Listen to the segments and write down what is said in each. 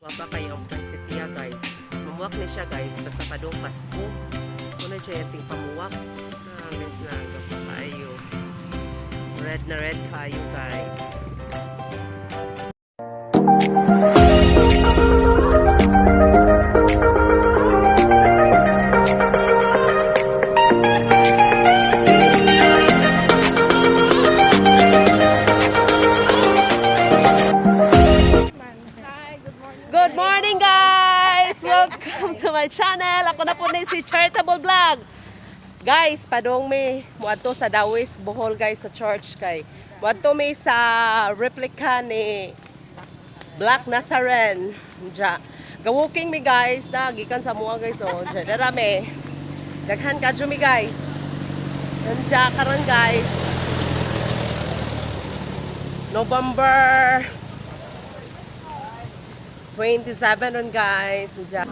Papa kayo ang pansitiya guys. Mamuwak ni siya guys. Basta padong Pasko. Muna siya yung pamuwak. Guys na kayo. Red na red kayo guys. Good morning guys! Welcome to my channel. Ako na po na si Charitable Vlog. Guys, padong may muadto sa Dawis, Bohol guys sa church kay. Muadto may sa replika ni Black Nazarene. Diya. Ga-walking mi guys, na gikan sa mua guys oh. Diya darami. Daghan kadyo mi guys. Diya karon guys. November 27 ron guys. Diya.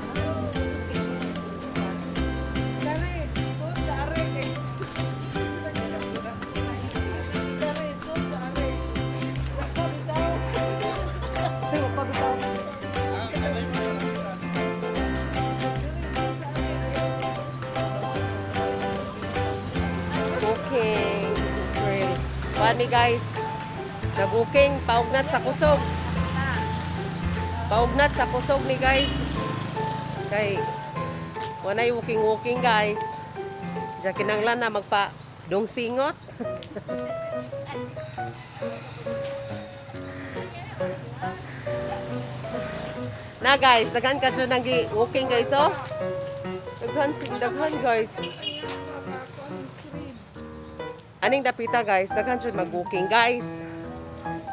Booking. Kuhan mi guys. Na-booking. Paugnat sa kusog. Paugnat sa kusog ni guys. Kay wanay walking guys. Diya kinanglan na magpa dong singot. Na guys, daghan ka dyan nang walking guys oh. Daghan guys. Aning dapita guys, daghan dyan mag-walking guys.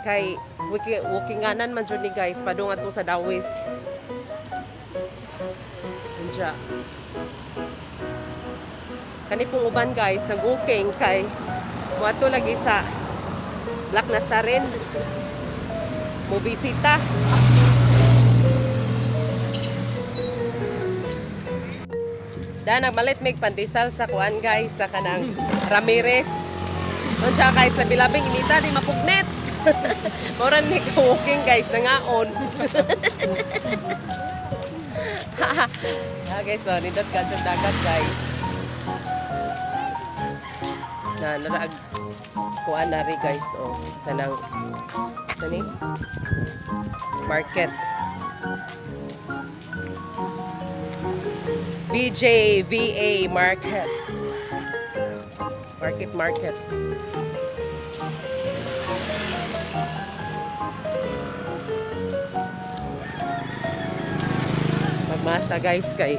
Kay walkinganan man dyan ni guys, padungan to sa Dawis. Diya. Kani pong uban guys, nag-walking kay muadto lagi sa Black Nazarene. Mubisita. Da nagmalit mig pandesal sa kuan guys sa kanang Ramirez. Doon siya guys labi-labing inita di mapugnet. Moran ni walking guys nangaon. Guys, so nindot ka sa dagat guys. Na naraag kuan na ri guys oh kanang sani market. BJVA market. Market. Magmasta guys kay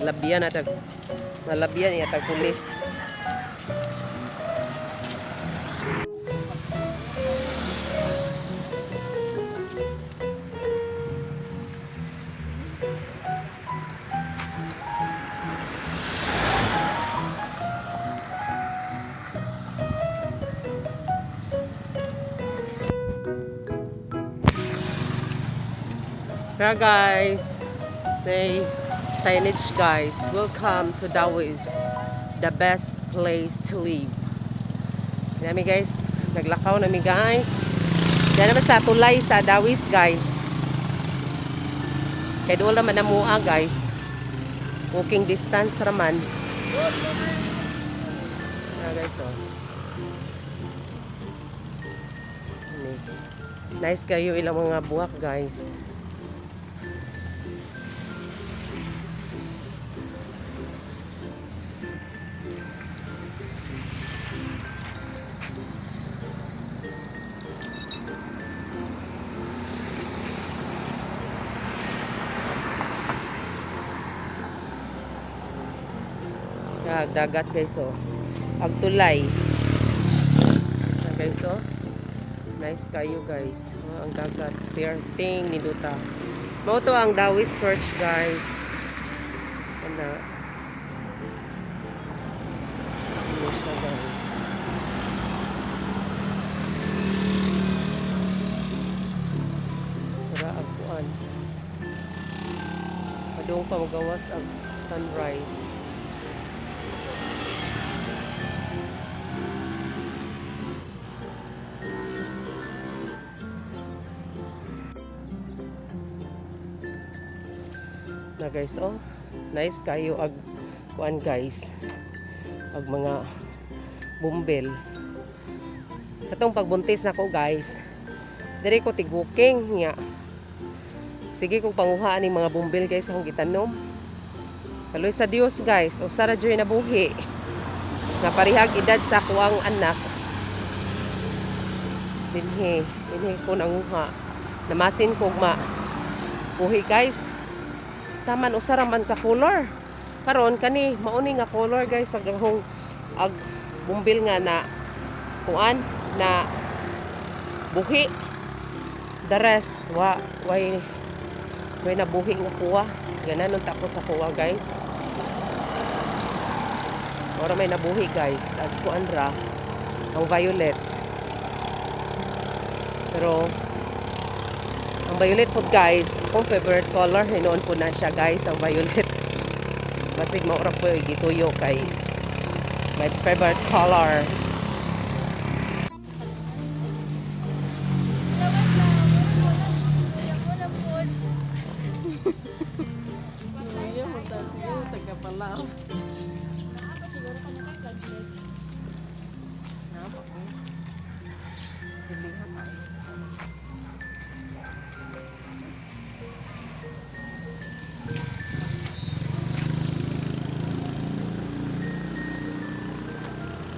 labian at malabyan niya tag pulis. Here guys, may signage guys. Welcome to Dawis, the best place to live. Nami guys, naglakaw nami guys. Diyan naman sa tulay sa Dawis guys. Kaya doon naman na mua guys. Walking distance raman. Guys oh. Nice kayo ilang mga buwak guys. Dagat guys oh. Agtulay. Guys oh. Nice kayo guys. Oh, ang dagat. Perting ni Duta. Mao to ang Dawis Church guys. Ano? Ano siya guys. Tara agpuan. Padung pa magawas ang sunrise. Na guys, oh. Nice kayo ag kuan guys. Ag mga bumbil. Katong pagbuntis na ko guys. Diri ko tiguking nga. Sige kung panguhaan ni mga bumbil guys akong gitanom. Kaloy sa Dios guys, usa ra joy nabuhi. Nga parihag edad sa kuang anak. Dinhi ko nanguha. Namasin ko ma. Buhi guys. Saman usa ra man ka color. Karon kani mauni nga color guys ag bumbil nga na kuan na buhi. The rest way nabuhi nga kuha. Ganan nung tapos sa kuha guys. Ora may nabuhi guys. Ag kuan ra ang violet. Pero ang violet po guys, akong favorite color, hinoon po na siya guys, ang violet. Basig maura po yung gituyo kay my favorite color.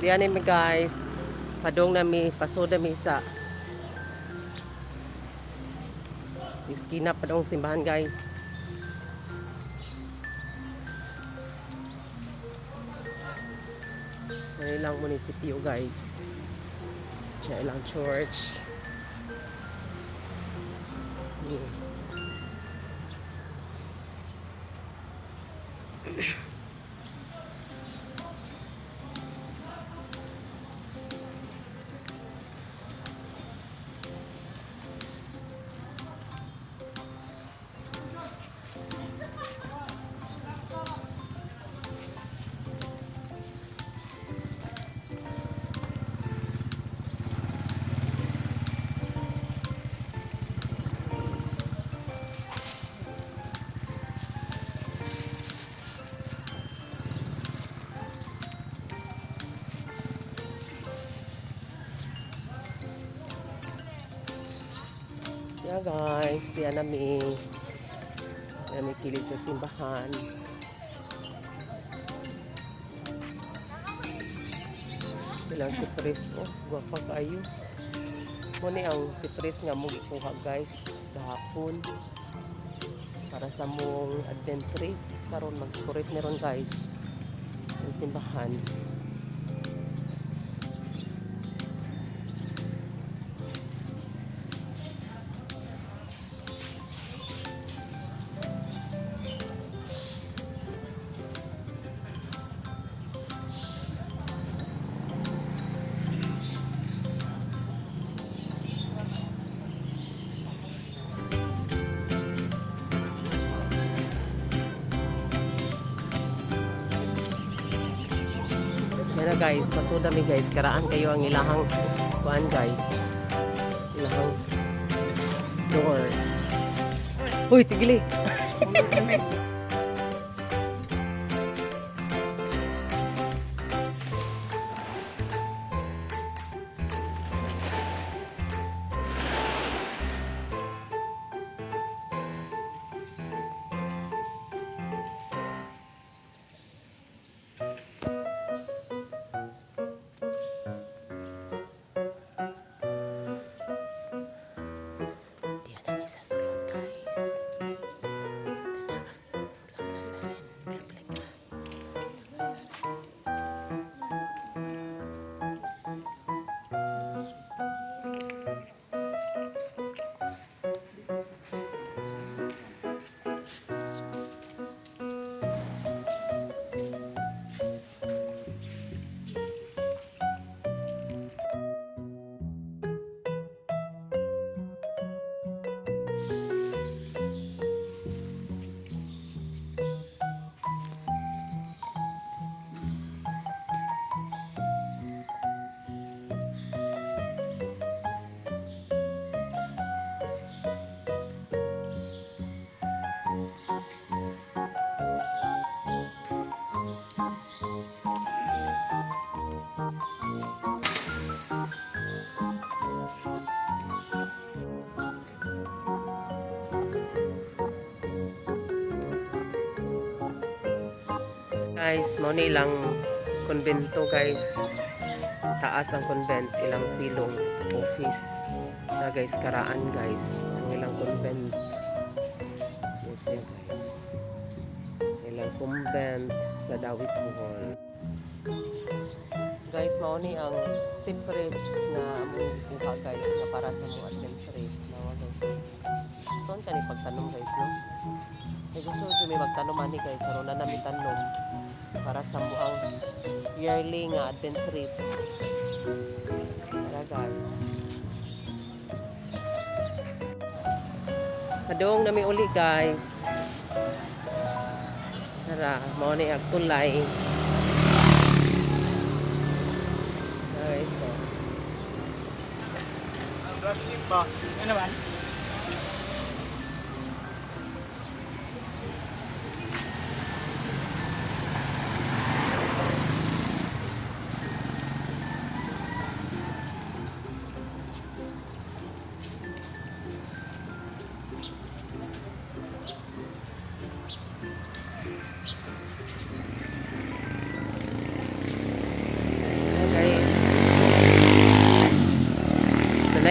Diyan mi guys, padong nami, pasoda mi sa iskina padong simbahan guys. May ilang munisipyo guys. Siya ilang church. Yeah guys, diyan nami kilid sa simbahan. Bilang sipres ko, guwapa kayo. Muna ang sipres nga mo ikuha guys, gahapon. Para sa mong advent trip. Karon mag-decorate meron guys. Ang simbahan. Yan na guys, pasoda mi guys. Karaan kayo ang ilahang kuan guys. Ilahang door. Uy, tigili. Sa sulod guys. Black Nazarene. Repleka. Black Nazarene. Guys, mo ni ilang konbento guys. Taas ang convent, ilang silong office. Na guys, karaan guys. Ang ilang convent. Yes, yun, guys. Ilang convent sa Dawis Bohol. Guys, mao ni ang cypress na among buha guys na para sa mga adventure. Nawa guys. So, ka ni pagtanom guys, no? Eh, gusto ko may magtanom ani guys. Aron na namin tanom para sa buang yearly nga advent trip. Tara guys. Padung nami uli guys. Tara, mao ni ang tulay. Guys, so. Ang dropship ba? Ano naman?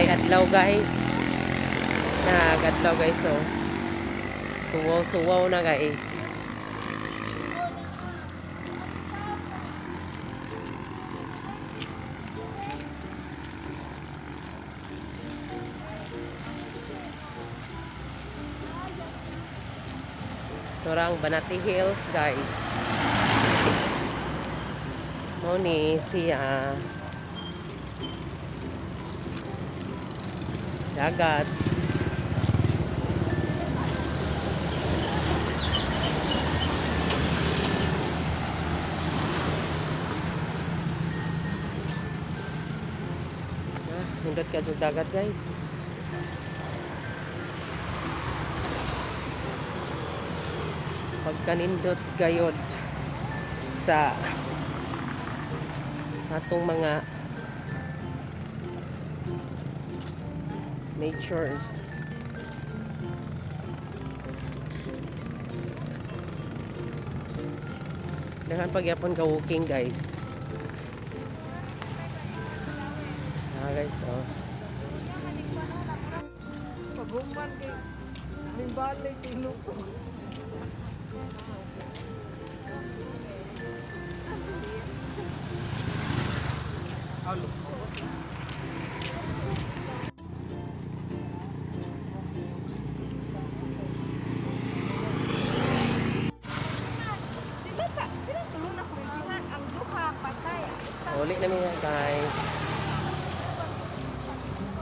Adlaw guys. Nag-adlaw guys, so. Suwaw na guys. Torang Banati Hills guys. Mo ni siya dagat. Hindot ka jud dagat guys. Pagkanindot gayod sa atong mga natures. Dahan pagyapon ka walking guys. Guys, oh. Pagumban kay Limbalik tinuto. Halo. Uli namin yan guys.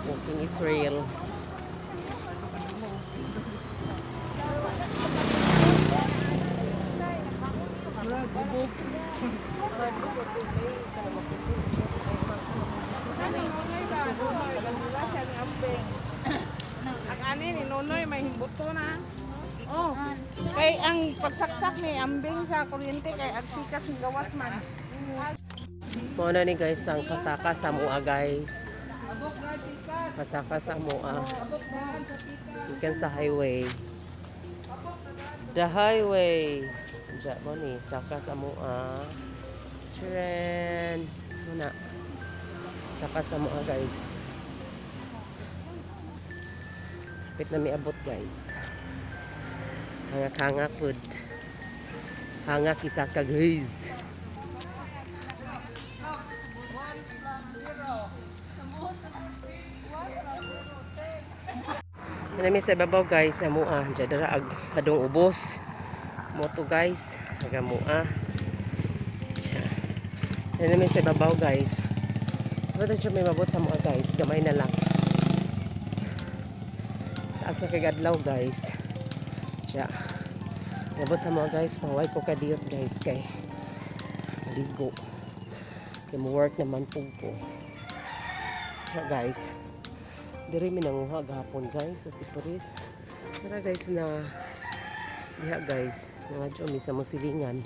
Walking Israel. Ang ani ni Nonoy may himbuto na. Oh. Kay ang pagsaksak ni ambing sa kuryente kay agsikas ng gawas man. Muna ni guys ang kasaka sa mua guys. Kasaka sa mua. Ikan sa highway. The highway. Diyan mo ni saka sa mua. Tren. Muna. Saka sa mua guys. Pit na may abot guys. Hanga-hanga food. Hanga kisaka guys. Nami sa babaw guys, amua jadara ag kadong ubos. Moto guys, aga mua. Nami sa babaw guys. Wala jud may mabot sa mua guys, gamay na lang. Asa kay adlaw guys. Siya. Mabot sa mua guys, paway ko kadiyot guys kay ligo. Kay mo work naman po ko. Siya guys. Diri mi nanguha gahapon guys sa Sipuris. Tara guys na diha guys, nga jo mi sa musilingan.